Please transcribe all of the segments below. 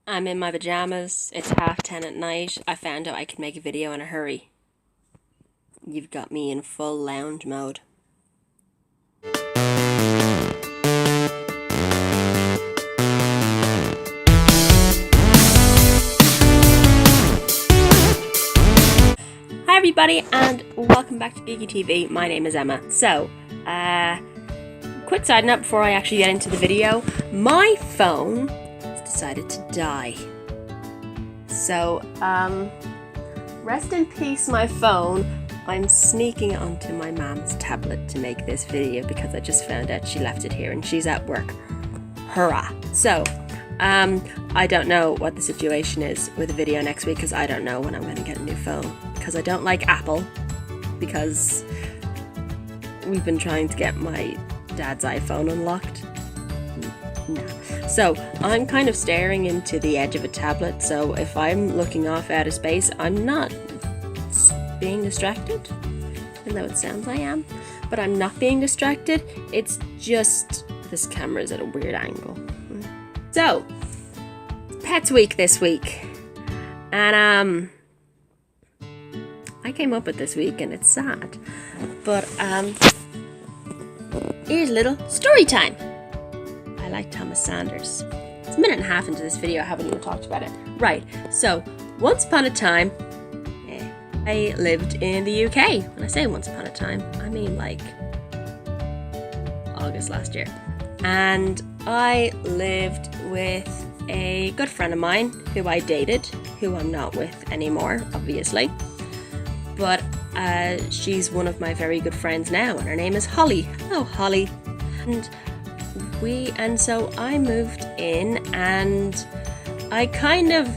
I'm in my pajamas, it's 10:30 at night, I found out I could make a video in a hurry. You've got me in full lounge mode. Hi everybody and welcome back to Geeky TV, my name is Emma. So, quick side note before I actually get into the video, my phone decided to die. So, rest in peace my phone. I'm sneaking onto my mom's tablet to make this video because I just found out she left it here and she's at work. Hurrah! So, I don't know what the situation is with the video next week because I don't know when I'm going to get a new phone. Because I don't like Apple, because we've been trying to get my dad's iPhone unlocked. No. So I'm kind of staring into the edge of a tablet, so if I'm looking off outer space, I'm not being distracted, even though it sounds I am, but I'm not being distracted. It's just this camera's at a weird angle. So, Pets Week this week, and I came up with this week and it's sad, but here's a little story time. I like Thomas Sanders. It's a minute and a half into this video, I haven't even talked about it. Right, so once upon a time, I lived in the UK. When I say once upon a time, I mean like August last year. And I lived with a good friend of mine who I dated, who I'm not with anymore, obviously. But she's one of my very good friends now, and her name is Holly. Hello, Holly. And so I moved in, and I kind of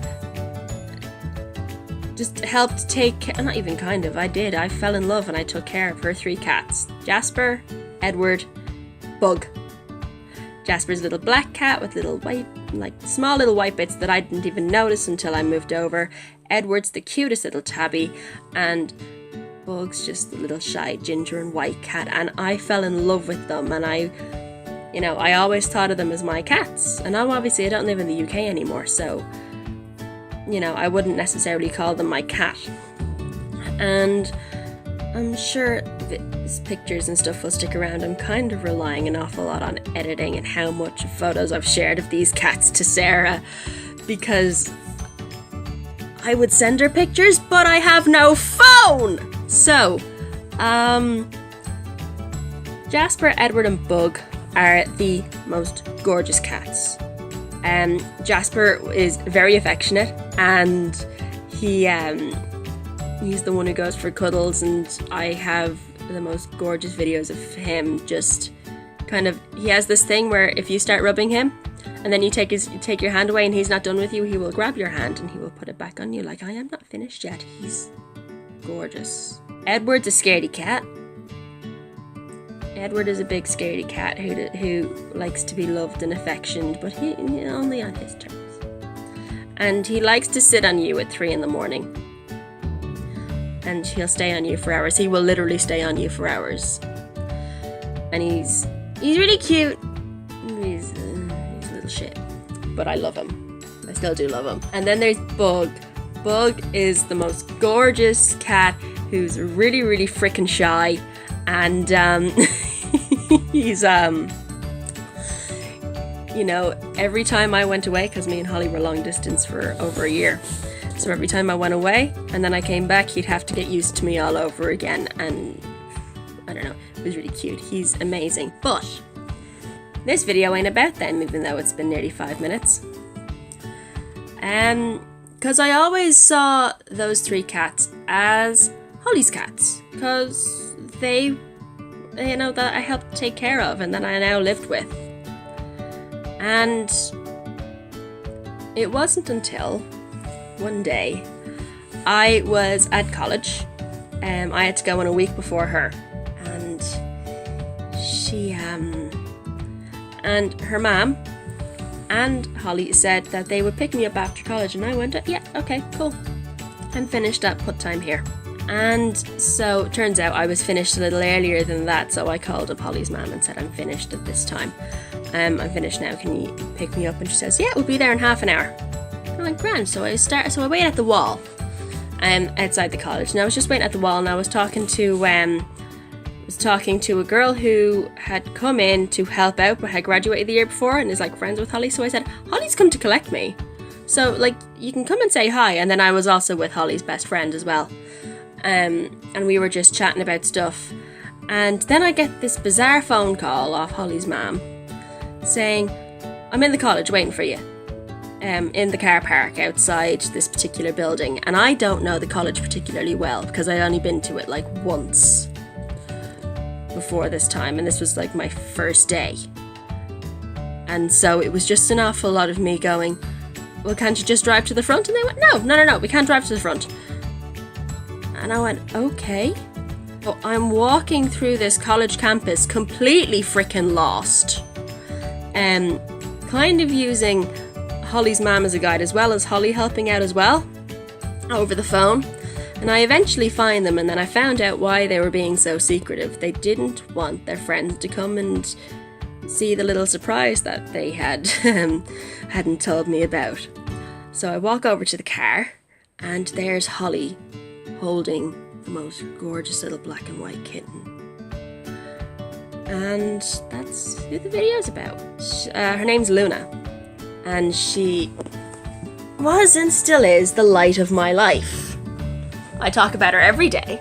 just helped not even kind of, I did. I fell in love and I took care of her 3 cats. Jasper, Edward, Bug. Jasper's a little black cat with little white, small little white bits that I didn't even notice until I moved over. Edward's the cutest little tabby, and Bug's just the little shy ginger and white cat, and I fell in love with them, and I always thought of them as my cats. And now obviously I don't live in the UK anymore, so I wouldn't necessarily call them my cat. And I'm sure these pictures and stuff will stick around. I'm kind of relying an awful lot on editing and how much photos I've shared of these cats to Sarah, because I would send her pictures, but I have no phone! So, Jasper, Edward and Bug are the most gorgeous cats. Jasper is very affectionate, and he's the one who goes for cuddles, and I have the most gorgeous videos of him just he has this thing where if you start rubbing him, and then you take your hand away and he's not done with you, he will grab your hand and he will put it back on you like, I am not finished yet. He's gorgeous. Edward's a scaredy cat. Edward is a big scaredy cat who likes to be loved and affectioned, but he only on his terms. And he likes to sit on you at 3 in the morning. And he'll stay on you for hours. He will literally stay on you for hours. And he's really cute. He's a little shit, but I love him. I still do love him. And then there's Bug. Bug is the most gorgeous cat who's really, really frickin' shy. And he's every time I went away, because me and Holly were long distance for over a year, so every time I went away and then I came back, he'd have to get used to me all over again, and I don't know, it was really cute. He's amazing. But this video ain't about them, even though it's been nearly 5 minutes. Because I always saw those 3 cats as Holly's cats, because they, that I helped take care of and that I now lived with. And it wasn't until one day I was at college. I had to go on a week before her, and she and her mom and Holly said that they would pick me up after college, and I went, yeah, okay, cool. I'm finished at put time here. And so it turns out I was finished a little earlier than that, so I called up Holly's mum and said, I'm finished at this time. I'm finished now, can you pick me up? And she says, yeah, we'll be there in half an hour. I'm like, grand. So I wait at the wall, outside the college, and I was just waiting at the wall, and I was talking to a girl who had come in to help out, but had graduated the year before, and is like friends with Holly. So I said, Holly's come to collect me, so like you can come and say hi. And then I was also with Holly's best friend as well, and we were just chatting about stuff. And then I get this bizarre phone call off Holly's mum saying, I'm in the college waiting for you, in the car park outside this particular building. And I don't know the college particularly well, because I only been to it like once before this time, and this was like my first day. And so it was just an awful lot of me going, well, can't you just drive to the front? And they went, no, we can't drive to the front. And I went, okay. But I'm walking through this college campus completely freaking lost, kind of using Holly's mum as a guide, as well as Holly helping out as well over the phone. And I eventually find them, and then I found out why they were being so secretive. They didn't want their friends to come and see the little surprise that they hadn't told me about. So I walk over to the car, and there's Holly holding the most gorgeous little black and white kitten. And that's who the video's about. Her name's Luna, and she was and still is the light of my life. I talk about her every day,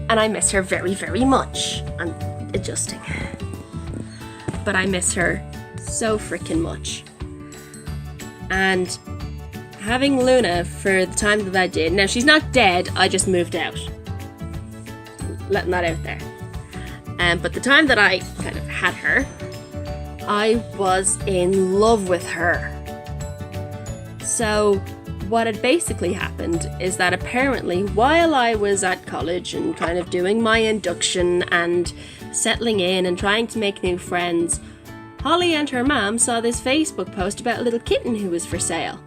and I miss her very, very much. I'm adjusting. But I miss her so freaking much. And having Luna for the time that I did, now she's not dead, I just moved out. Letting that out there. But the time that I kind of had her, I was in love with her. So what had basically happened is that apparently while I was at college and kind of doing my induction and settling in and trying to make new friends, Holly and her mum saw this Facebook post about a little kitten who was for sale.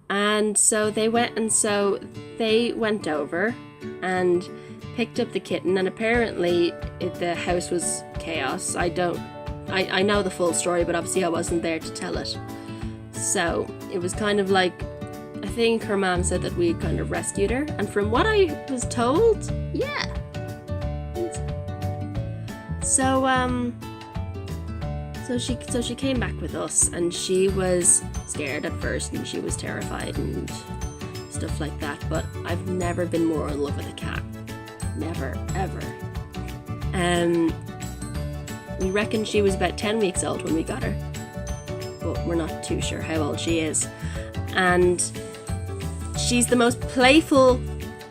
And so they went over and picked up the kitten, and apparently the house was chaos. I know the full story, but obviously I wasn't there to tell it. So it was kind of like, I think her mom said that we kind of rescued her, and from what I was told, yeah. So she came back with us, and she was scared at first, and she was terrified and stuff like that, but I've never been more in love with a cat. Never, ever. We reckon she was about 10 weeks old when we got her, but we're not too sure how old she is. And she's the most playful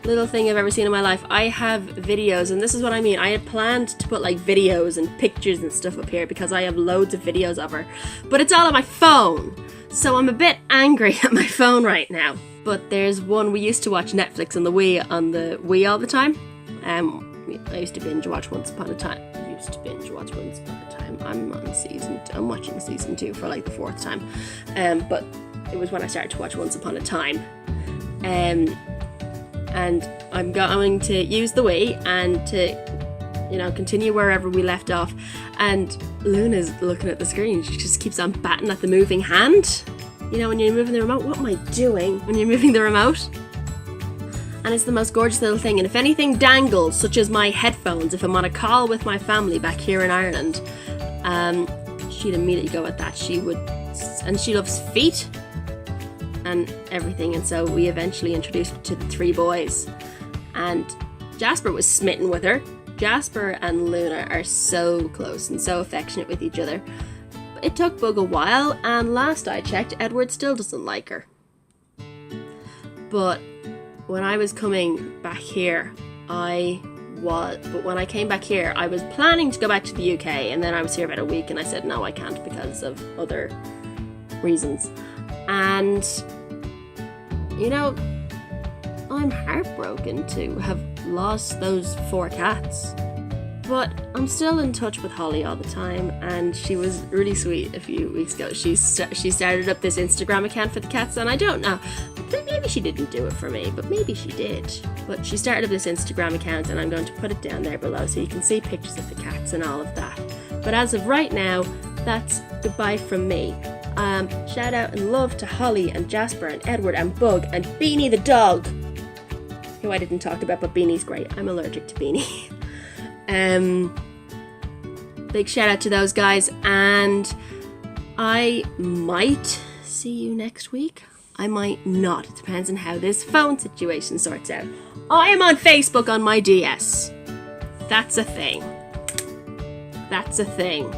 little thing I've ever seen in my life. I have videos, and this is what I mean. I had planned to put like videos and pictures and stuff up here because I have loads of videos of her, but it's all on my phone. So I'm a bit angry at my phone right now. But there's one, we used to watch Netflix on the Wii all the time. I used to binge watch Once Upon a Time. I'm watching season 2 for like the 4th time. But it was when I started to watch Once Upon a Time. And I'm going to use the Wii and to, continue wherever we left off. And Luna's looking at the screen. She just keeps on batting at the moving hand. When you're moving the remote, what am I doing when you're moving the remote? And it's the most gorgeous little thing. And if anything dangles, such as my headphones, if I'm on a call with my family back here in Ireland, she'd immediately go at that. She would, and she loves feet and everything. And so we eventually introduced her to the 3 boys. And Jasper was smitten with her. Jasper and Luna are so close and so affectionate with each other. It took Bug a while, and last I checked, Edward still doesn't like her. But when I was coming back here, when I came back here, I was planning to go back to the UK, and then I was here about a week, and I said, no, I can't because of other reasons. And, I'm heartbroken to have lost those 4 cats. But I'm still in touch with Holly all the time, and she was really sweet a few weeks ago. She started up this Instagram account for the cats, and I don't know, maybe she didn't do it for me, but maybe she did. But she started up this Instagram account, and I'm going to put it down there below so you can see pictures of the cats and all of that. But as of right now, that's goodbye from me. Shout out and love to Holly and Jasper and Edward and Bug and Beanie the dog, who I didn't talk about, but Beanie's great. I'm allergic to Beanie. Big shout out to those guys, and I might see you next week. I might not. It depends on how this phone situation sorts out. I am on Facebook on my DS. That's a thing. That's a thing.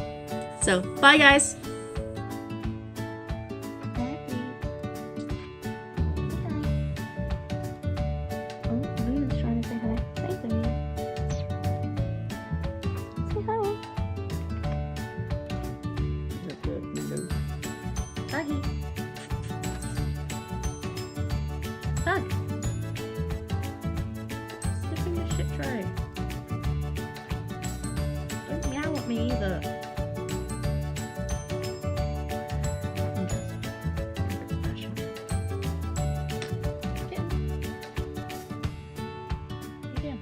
So, bye guys. Hug. Sit in your shit tray. Don't meow at me either. Again.